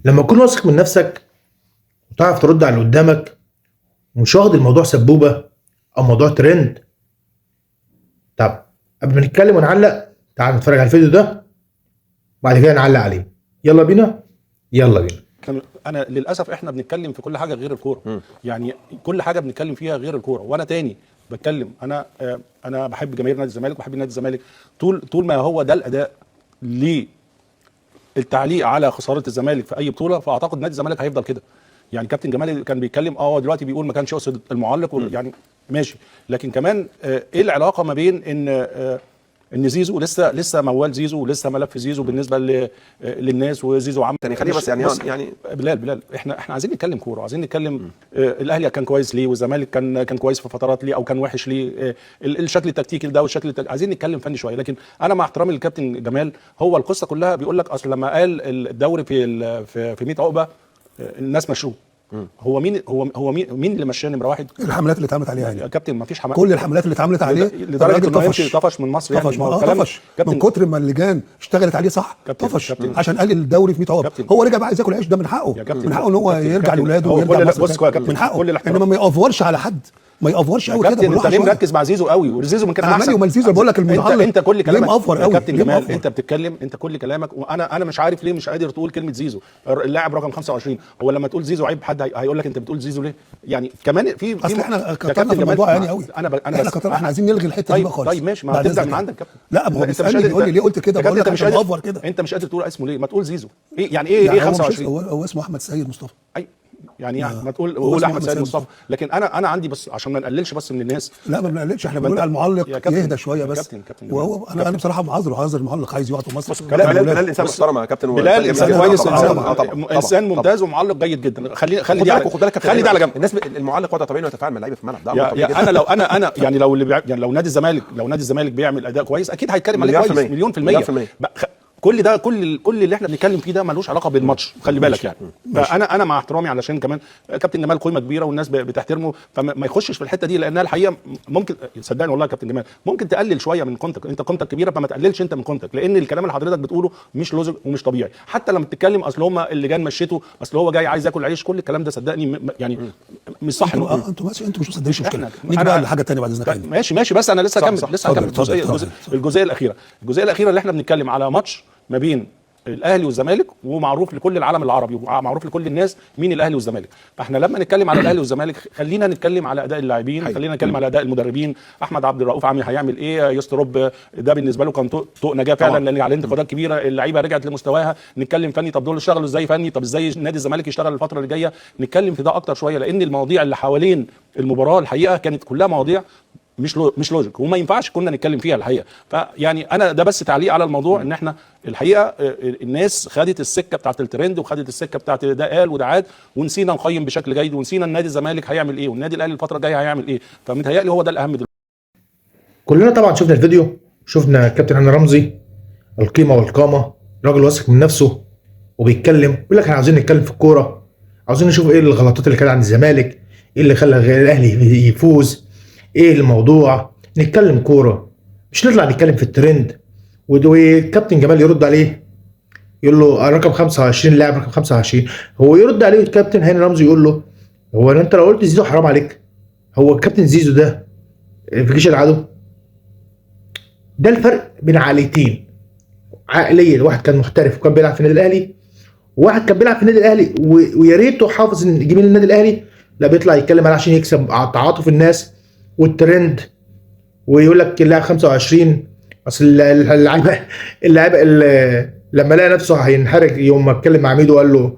لما تكون واثق من نفسك وتعرف ترد على اللي قدامك ومش واخد الموضوع سبوبه او موضوع ترند. طب قبل ما نتكلم ونعلق تعال نتفرج على الفيديو ده بعد كده نعلق عليه. يلا بينا يلا بينا. انا للاسف احنا بنتكلم في كل حاجه غير الكوره. يعني كل حاجه بنتكلم فيها غير الكوره. وانا تاني بتكلم، انا بحب جماهير نادي الزمالك وبحب نادي الزمالك طول ما هو ده الاداء للتعليق على خساره الزمالك في اي بطوله، فاعتقد نادي الزمالك هيفضل كده. يعني كابتن جمال كان بيتكلم دلوقتي بيقول ما كانش يقصد المعلق يعني ماشي، لكن كمان ايه العلاقه ما بين ان زيزو لسه موال زيزو ولسه ملف زيزو بالنسبه للناس، وزيزو عم يعني خليه بس يعني بلال احنا عايزين نتكلم كوره، عايزين نتكلم الاهلي كان كويس ليه والزمالك كان كويس في فترات ليه او كان وحش ليه، الشكل التكتيكي ده والشكل عايزين نتكلم فني شويه. لكن انا مع احترامي للكابتن جمال، هو القصه كلها بيقول لك اصل لما قال الدوري في 100 عقبه الناس مشروه. هو مين اللي مشاه نمره واحد؟ الحملات اللي اتعملت عليه يا كابتن ما فيش حملات، كل الحملات اللي اتعملت عليه لدرجه انه طفش من مصر. طفش من كتر ما اللجان اشتغلت عليه صح. طفش عشان قال الدوري في 100 عقبه. هو رجع بقى عايز ياكل عيش، ده من حقه، من حقه ان هو يرجع لاولاده ويرجع مصر، من حقه. انما ما يأفورش على حد، ما يأفورش قوي كده. انت ليه مركز مع زيزو قوي؟ وزيزو من كان احسن. ومال زيزو بقول لك المتعلق انت كل كلامك مأفور قوي. كابتن جمال انت بتتكلم، انت كل كلامك وانا مش عارف ليه مش قادر تقول كلمه زيزو اللاعب رقم 25. هو لما تقول زيزو عيب حد هيقول لك انت بتقول زيزو ليه؟ يعني كمان في اصل احنا كترنا في الموضوع يعني قوي. احنا عايزين نلغي الحته دي بقى خالص. طيب ماشي، ما تبدا من عندك كابتن. لا ما هو بيسالني بيقول لي ليه قلت كده، بقول لك انت مأفور كده. انت مش قادر تقول اسمه ليه؟ ما تقول زيزو. ايه يعني ايه 25؟ هو اسمه احمد سيد مصطفى. يعني ما قول احمد سيد مصطفى. لكن انا عندي بس عشان ما نقللش بس من الناس. لا ما بنقللش، احنا بنقول على المعلق يهدى شويه بس. وهو انا بصراحه معذر المعلق عايز يقعد في مصر. بلال انسان محترم يا كابتن. بلال انسان كويس، انسان ممتاز ومعلق جيد جدا. خلي دي على جنب. الناس المعلق وضع طبيعي ويتفاعل مع اللعيبه في الملعب ده. انا يعني لو نادي الزمالك بيعمل اداء كويس اكيد هيتكلم عليه كويس مليون في المية. كل ده كل اللي احنا بنتكلم فيه ده ملوش علاقه بالماتش، خلي بالك يعني. فانا مع احترامي علشان كمان كابتن جمال قيمه كبيره والناس بتحترمه، فما يخشش في الحته دي لانها الحقيقه ممكن صدقني والله يا كابتن جمال ممكن تقلل شويه من قيمتك. انت قيمتك كبيره فما تقللش انت من قيمتك، لان الكلام اللي حضرتك بتقوله مش لوجيك ومش طبيعي. حتى لما بتتكلم اصل هم اللي جان مشيته، اصل هو جاي عايز ياكل عيش، كل الكلام ده صدقني يعني مش صح. انتوا مش مصدقين مشكله. نيجي بقى لحاجه ثانيه بعد اذنك. ماشي بس انا لسه هكمل الجزئيه الاخيره اللي احنا بنتكلم على ماتش ما بين الاهلي والزمالك، ومعروف لكل العالم العربي ومعروف لكل الناس مين الاهلي والزمالك. فاحنا لما نتكلم على الاهلي والزمالك خلينا نتكلم على اداء اللاعبين، خلينا نتكلم على اداء المدربين. احمد عبد الرؤوف عامل هيعمل ايه؟ يستروب ده بالنسبه له كان طوق نجاه فعلا، لان عليه انتقادات كبيره، اللعيبه رجعت لمستواها. نتكلم فني، طب دول اشتغلوا ازاي فني؟ طب ازاي نادي الزمالك يشتغل الفتره اللي جايه؟ نتكلم في ده اكتر شويه، لان المواضيع اللي حوالين المباراه الحقيقه كانت كلها مواضيع مش لوجيك وما ينفعش كنا نتكلم فيها الحقيقه. فيعني انا ده بس تعليق على الموضوع، ان احنا الحقيقه الناس خدت السكه بتاعت الترند وخدت السكه بتاعت ده قال وده عاد، ونسينا نقيم بشكل جيد، ونسينا النادي الزمالك هيعمل ايه والنادي الاهلي الفتره الجايه هيعمل ايه. فمتهيألي هو ده الاهم دلوقتي. كلنا طبعا شفنا الفيديو، شفنا الكابتن هاني رمزي القيمه والقامه، راجل واثق من نفسه وبيتكلم بيقول لك احنا عاوزين نتكلم في الكوره، عاوزين نشوف ايه الغلطات اللي كانت عند الزمالك، ايه اللي خلى الاهلي يفوز، ايه الموضوع، نتكلم كوره مش نطلع نتكلم في الترند. والكابتن جمال يرد عليه يقول له رقم 25 لاعب رقم 25. هو يرد عليه الكابتن هاني رمزي يقول له هو انت لو قلت زيزو حرام عليك؟ هو الكابتن زيزو ده في جيش العدو؟ ده الفرق بين عقليتين، عقليه واحد كان محترف وكان بيلعب في النادي الاهلي، وواحد كان بيلعب في النادي الاهلي ويا ريته حافظ ان جميل النادي الاهلي، لا بيطلع يتكلم عليه عشان يكسب تعاطف الناس والترند، ويقول لك اللاعب 25. اصل اللعيبه لما لقى نفسه هينحرج يوم ما اتكلم مع ميدو وقال له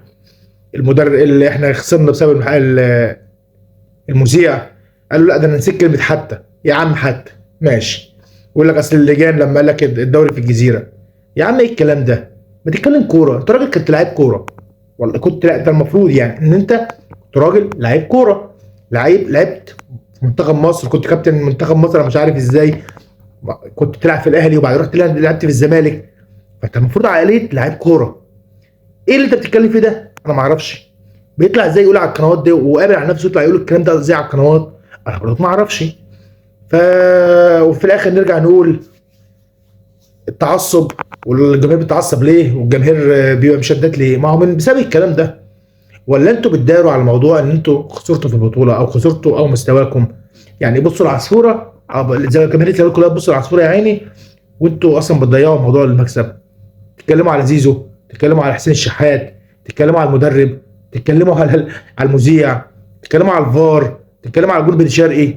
المدرب اللي احنا خسرنا بسبب المذيع، قال له لا ده انا نسيت كلمه حتى. يا عم حتى ماشي. يقول لك اصل اللجان لما قال لك الدوري في الجزيره. يا عم ايه الكلام ده؟ ما تتكلم كوره، انت راجل كنت لعيب كوره والله، كنت لا ده المفروض يعني ان انت كنت راجل لعيب كوره، لعبت في منتخب مصر، كنت كابتن منتخب مصر. انا مش عارف ازاي كنت بتلعب في الاهلي وبعد رحت لعبت في الزمالك، فانت المفروض عقليه لعيب كوره. ايه اللي انت بتتكلم فيه ده؟ انا ما اعرفش. بيطلع ازاي يقول على القنوات دي وقابل على نفسه يطلع يقول الكلام ده ازاي على القنوات؟ انا برضه ما اعرفش. وفي الاخر نرجع نقول التعصب والجماهير بتتعصب ليه والجماهير بيبقى مشدد ليه؟ ما هو من بسبب الكلام ده. ولا انتوا بتداروا على الموضوع ان انتوا خسرتوا في البطوله او خسرتوا او مستواكم؟ يعني بصوا العصفوره زي جماهير الزمالك كلها بتبصوا العصفوره يا عيني، وانتوا اصلا بتضيعوا موضوع المكسب. تتكلموا على زيزو، تتكلموا على حسين الشحات، تتكلموا على المدرب، تتكلموا على المذيع، تتكلموا على الفار، تتكلموا على جول بن شرقي.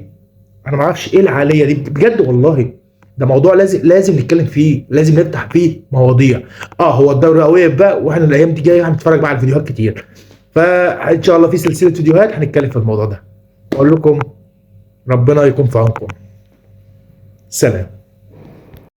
انا ما اعرفش ايه العاليه دي بجد والله. ده موضوع لازم نتكلم فيه، لازم نفتح فيه مواضيع. هو الدوري قوي بقى، واحنا الايام دي جايه هنتفرج بقى على الفيديوهات كتير، فان شاء الله في سلسله فيديوهات هنتكلم في الموضوع ده. اقول لكم ربنا يكون في عونكم. سلام.